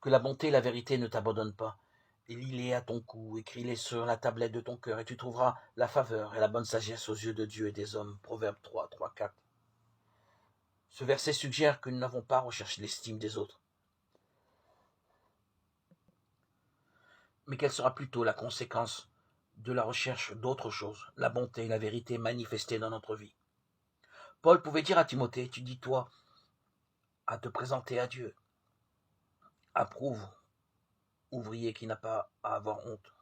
Que la bonté et la vérité ne t'abandonnent pas. Et lis-les à ton cou, écris-les sur la tablette de ton cœur, et tu trouveras la faveur et la bonne sagesse aux yeux de Dieu et des hommes. Proverbe 3, 3, 4. Ce verset suggère que nous n'avons pas recherché l'estime des autres, mais quelle sera plutôt la conséquence de la recherche d'autre chose, la bonté et la vérité manifestées dans notre vie. Paul pouvait dire à Timothée, étudie-toi à te présenter à Dieu. Approuve, ouvrier qui n'a pas à avoir honte,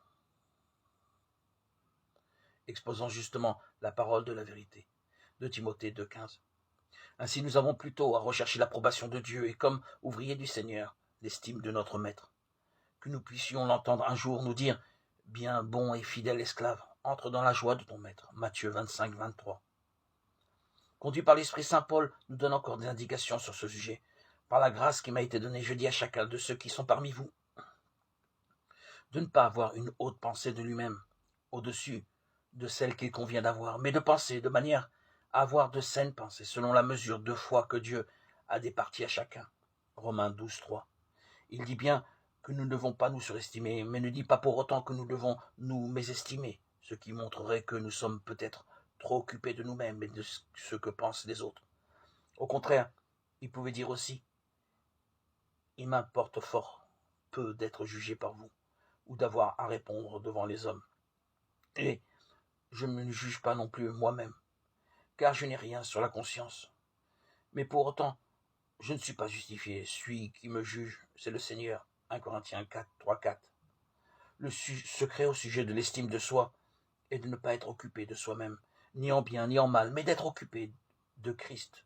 exposant justement la parole de la vérité. De Timothée 2,15. Ainsi nous avons plutôt à rechercher l'approbation de Dieu et comme ouvriers du Seigneur, l'estime de notre Maître. Que nous puissions l'entendre un jour nous dire « Bien bon et fidèle esclave, entre dans la joie de ton Maître » Matthieu 25, 23. Conduit par l'Esprit Saint, Paul nous donne encore des indications sur ce sujet. Par la grâce qui m'a été donnée, je dis à chacun de ceux qui sont parmi vous de ne pas avoir une haute pensée de lui-même, au-dessus de celle qu'il convient d'avoir, mais de penser de manière à avoir de saines pensées, selon la mesure de foi que Dieu a départie à chacun. Romains 12, 3. Il dit bien que nous ne devons pas nous surestimer, mais ne dit pas pour autant que nous devons nous mésestimer, ce qui montrerait que nous sommes peut-être trop occupés de nous-mêmes et de ce que pensent les autres. Au contraire, il pouvait dire aussi « Il m'importe fort peu d'être jugé par vous, ou d'avoir à répondre devant les hommes. Et je ne me juge pas non plus moi-même, car je n'ai rien sur la conscience. Mais pour autant, je ne suis pas justifié. Celui qui me juge, c'est le Seigneur. 1 Corinthiens 4, 3, 4. Le secret au sujet de l'estime de soi est de ne pas être occupé de soi-même, ni en bien, ni en mal, mais d'être occupé de Christ.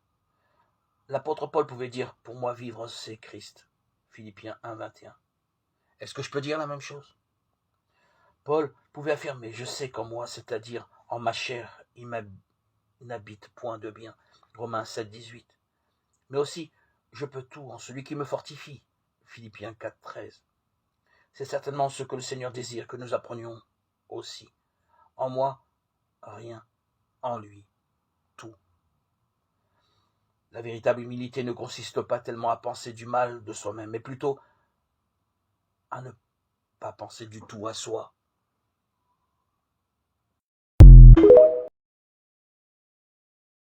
L'apôtre Paul pouvait dire « Pour moi, vivre, c'est Christ ». Philippiens 1, 21. Est-ce que je peux dire la même chose? Paul pouvait affirmer « Je sais qu'en moi, c'est-à-dire en ma chair, il n'habite point de bien ». Romains 7, 18. Mais aussi « Je peux tout en celui qui me fortifie ». Philippiens 4, 13. C'est certainement ce que le Seigneur désire que nous apprenions aussi. En moi, rien. En lui, tout. La véritable humilité ne consiste pas tellement à penser du mal de soi-même, mais plutôt à ne pas penser du tout à soi,